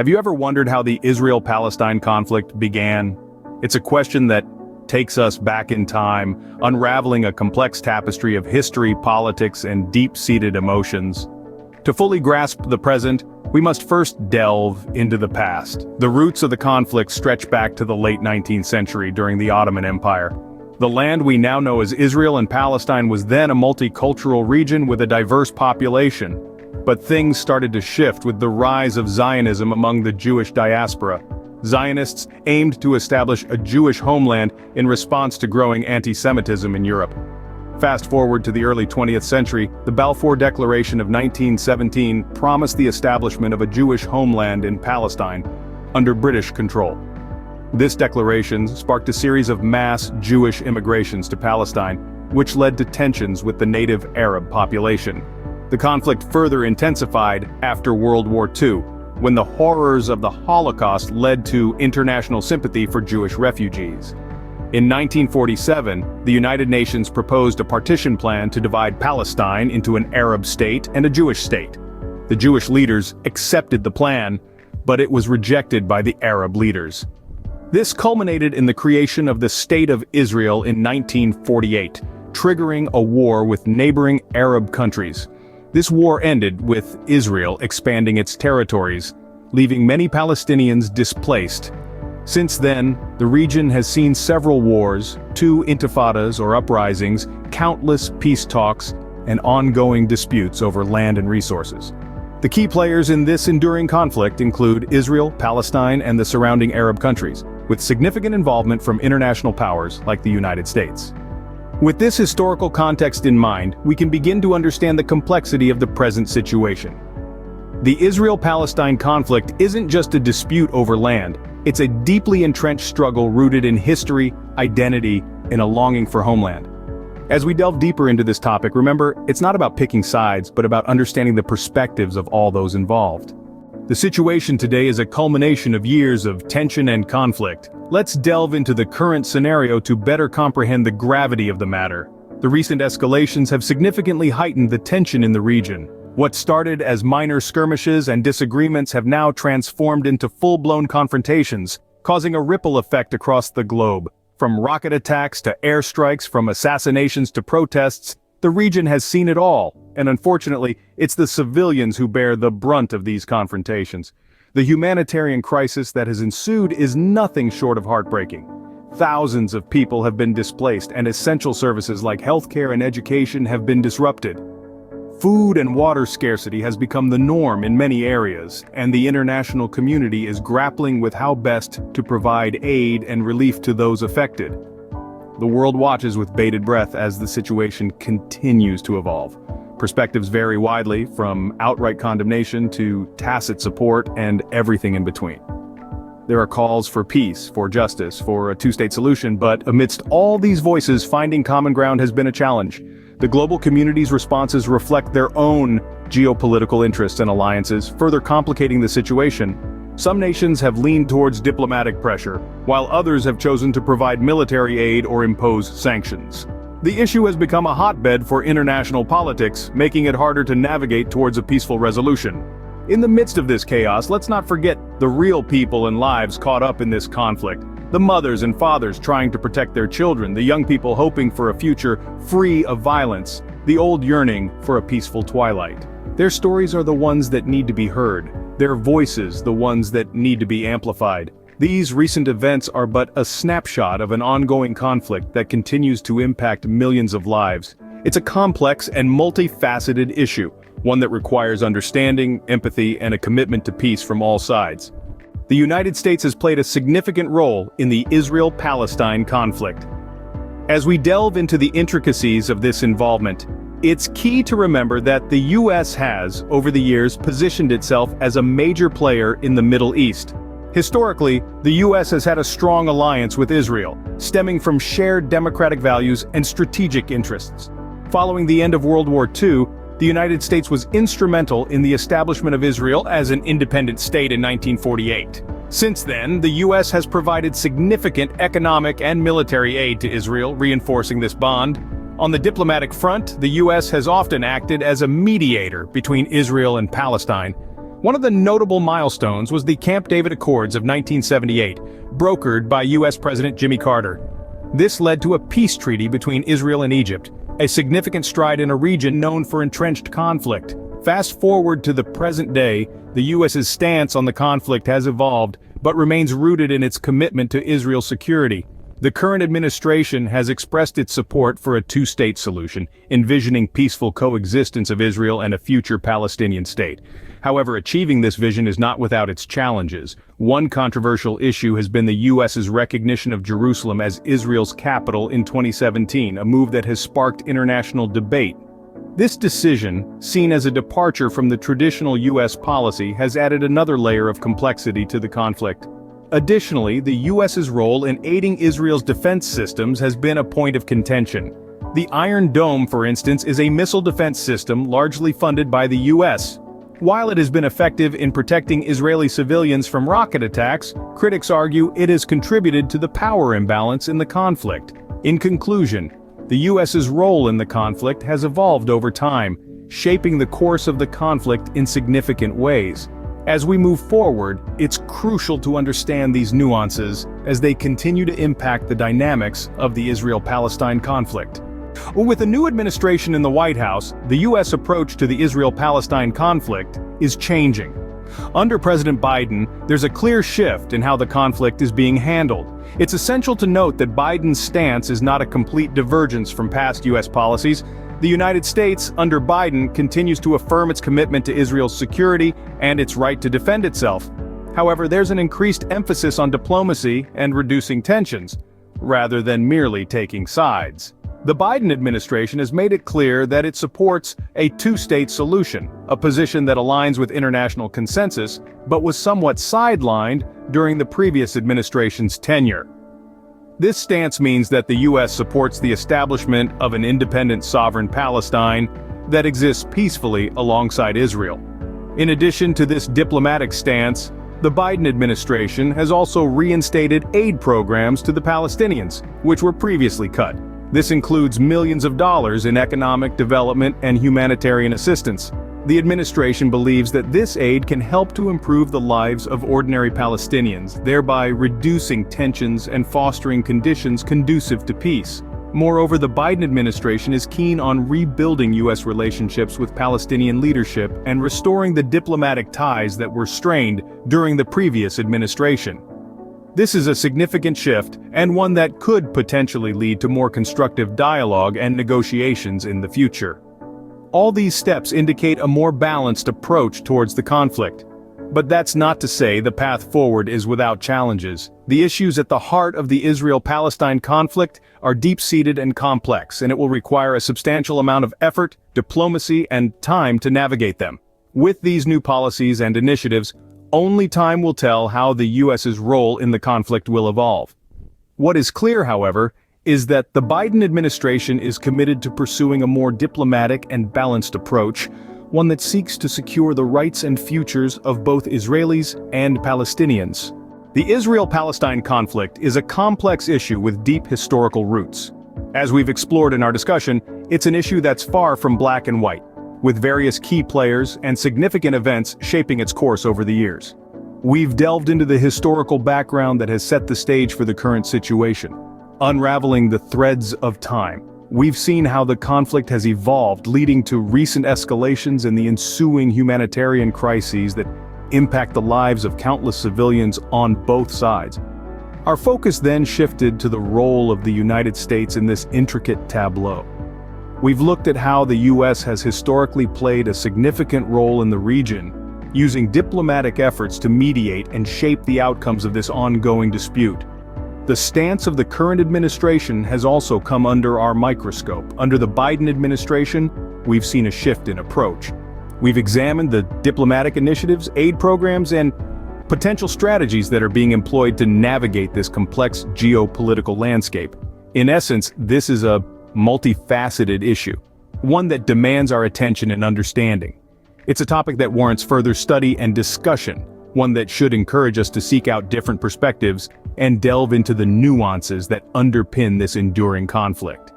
Have you ever wondered how the Israel-Palestine conflict began? It's a question that takes us back in time, unraveling a complex tapestry of history, politics, and deep-seated emotions. To fully grasp the present, we must first delve into the past. The roots of the conflict stretch back to the late 19th century during the Ottoman Empire. The land we now know as Israel and Palestine was then a multicultural region with a diverse population. But things started to shift with the rise of Zionism among the Jewish diaspora. Zionists aimed to establish a Jewish homeland in response to growing anti-Semitism in Europe. Fast forward to the early 20th century, the Balfour Declaration of 1917 promised the establishment of a Jewish homeland in Palestine, under British control. This declaration sparked a series of mass Jewish immigrations to Palestine, which led to tensions with the native Arab population. The conflict further intensified after World War II, when the horrors of the Holocaust led to international sympathy for Jewish refugees. In 1947, the United Nations proposed a partition plan to divide Palestine into an Arab state and a Jewish state. The Jewish leaders accepted the plan, but it was rejected by the Arab leaders. This culminated in the creation of the State of Israel in 1948, triggering a war with neighboring Arab countries. This war ended with Israel expanding its territories, leaving many Palestinians displaced. Since then, the region has seen several wars, 2 intifadas or uprisings, countless peace talks, and ongoing disputes over land and resources. The key players in this enduring conflict include Israel, Palestine, and the surrounding Arab countries, with significant involvement from international powers like the United States. With this historical context in mind, we can begin to understand the complexity of the present situation. The Israel-Palestine conflict isn't just a dispute over land, it's a deeply entrenched struggle rooted in history, identity, and a longing for homeland. As we delve deeper into this topic, remember, it's not about picking sides, but about understanding the perspectives of all those involved. The situation today is a culmination of years of tension and conflict. Let's delve into the current scenario to better comprehend the gravity of the matter. The recent escalations have significantly heightened the tension in the region. What started as minor skirmishes and disagreements have now transformed into full-blown confrontations, causing a ripple effect across the globe. From rocket attacks to airstrikes, from assassinations to protests, the region has seen it all, and unfortunately, it's the civilians who bear the brunt of these confrontations. The humanitarian crisis that has ensued is nothing short of heartbreaking. Thousands of people have been displaced, and essential services like healthcare and education have been disrupted. Food and water scarcity has become the norm in many areas, and the international community is grappling with how best to provide aid and relief to those affected. The world watches with bated breath as the situation continues to evolve. Perspectives vary widely, from outright condemnation to tacit support and everything in between. There are calls for peace, for justice, for a two-state solution, but amidst all these voices, finding common ground has been a challenge. The global community's responses reflect their own geopolitical interests and alliances, further complicating the situation. Some nations have leaned towards diplomatic pressure, while others have chosen to provide military aid or impose sanctions. The issue has become a hotbed for international politics, making it harder to navigate towards a peaceful resolution. In the midst of this chaos, let's not forget the real people and lives caught up in this conflict. The mothers and fathers trying to protect their children, the young people hoping for a future free of violence, the old yearning for a peaceful twilight. Their stories are the ones that need to be heard, their voices the ones that need to be amplified. These recent events are but a snapshot of an ongoing conflict that continues to impact millions of lives. It's a complex and multifaceted issue, one that requires understanding, empathy, and a commitment to peace from all sides. The United States has played a significant role in the Israel-Palestine conflict. As we delve into the intricacies of this involvement, it's key to remember that the U.S. has, over the years, positioned itself as a major player in the Middle East. Historically, the U.S. has had a strong alliance with Israel, stemming from shared democratic values and strategic interests. Following the end of World War II, the United States was instrumental in the establishment of Israel as an independent state in 1948. Since then, the U.S. has provided significant economic and military aid to Israel, reinforcing this bond. On the diplomatic front, the U.S. has often acted as a mediator between Israel and Palestine, One of the notable milestones was the Camp David Accords of 1978, brokered by U.S. President Jimmy Carter. This led to a peace treaty between Israel and Egypt, a significant stride in a region known for entrenched conflict. Fast forward to the present day, the U.S.'s stance on the conflict has evolved, but remains rooted in its commitment to Israel's security. The current administration has expressed its support for a two-state solution, envisioning peaceful coexistence of Israel and a future Palestinian state. However, achieving this vision is not without its challenges. One controversial issue has been the U.S.'s recognition of Jerusalem as Israel's capital in 2017, a move that has sparked international debate. This decision, seen as a departure from the traditional U.S. policy, has added another layer of complexity to the conflict. Additionally, the U.S.'s role in aiding Israel's defense systems has been a point of contention. The Iron Dome, for instance, is a missile defense system largely funded by the U.S. While it has been effective in protecting Israeli civilians from rocket attacks, critics argue it has contributed to the power imbalance in the conflict. In conclusion, the U.S.'s role in the conflict has evolved over time, shaping the course of the conflict in significant ways. As we move forward, it's crucial to understand these nuances as they continue to impact the dynamics of the Israel-Palestine conflict. With a new administration in the White House, the U.S. approach to the Israel-Palestine conflict is changing. Under President Biden, there's a clear shift in how the conflict is being handled. It's essential to note that Biden's stance is not a complete divergence from past U.S. policies. The United States, under Biden, continues to affirm its commitment to Israel's security and its right to defend itself. However, there's an increased emphasis on diplomacy and reducing tensions, rather than merely taking sides. The Biden administration has made it clear that it supports a two-state solution, a position that aligns with international consensus, but was somewhat sidelined during the previous administration's tenure. This stance means that the U.S. supports the establishment of an independent sovereign Palestine that exists peacefully alongside Israel. In addition to this diplomatic stance, the Biden administration has also reinstated aid programs to the Palestinians, which were previously cut. This includes millions of dollars in economic development and humanitarian assistance. The administration believes that this aid can help to improve the lives of ordinary Palestinians, thereby reducing tensions and fostering conditions conducive to peace. Moreover, the Biden administration is keen on rebuilding U.S. relationships with Palestinian leadership and restoring the diplomatic ties that were strained during the previous administration. This is a significant shift, and one that could potentially lead to more constructive dialogue and negotiations in the future. All these steps indicate a more balanced approach towards the conflict. But that's not to say the path forward is without challenges. The issues at the heart of the Israel-Palestine conflict are deep-seated and complex, and it will require a substantial amount of effort, diplomacy, and time to navigate them. With these new policies and initiatives, only time will tell how the U.S.'s role in the conflict will evolve. What is clear, however, is that the Biden administration is committed to pursuing a more diplomatic and balanced approach, one that seeks to secure the rights and futures of both Israelis and Palestinians. The Israel-Palestine conflict is a complex issue with deep historical roots. As we've explored in our discussion, it's an issue that's far from black and white, with various key players and significant events shaping its course over the years. We've delved into the historical background that has set the stage for the current situation. Unraveling the threads of time, we've seen how the conflict has evolved, leading to recent escalations and the ensuing humanitarian crises that impact the lives of countless civilians on both sides. Our focus then shifted to the role of the United States in this intricate tableau. We've looked at how the U.S. has historically played a significant role in the region, using diplomatic efforts to mediate and shape the outcomes of this ongoing dispute. The stance of the current administration has also come under our microscope. Under the Biden administration, we've seen a shift in approach. We've examined the diplomatic initiatives, aid programs, and potential strategies that are being employed to navigate this complex geopolitical landscape. In essence, this is a multifaceted issue, one that demands our attention and understanding. It's a topic that warrants further study and discussion, one that should encourage us to seek out different perspectives and delve into the nuances that underpin this enduring conflict.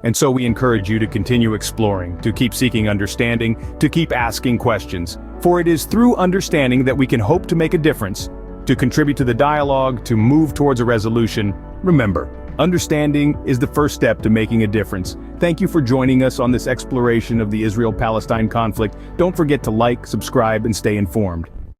And so we encourage you to continue exploring, to keep seeking understanding, to keep asking questions. For it is through understanding that we can hope to make a difference, to contribute to the dialogue, to move towards a resolution. Remember, understanding is the first step to making a difference. Thank you for joining us on this exploration of the Israel-Palestine conflict. Don't forget to like, subscribe, and stay informed.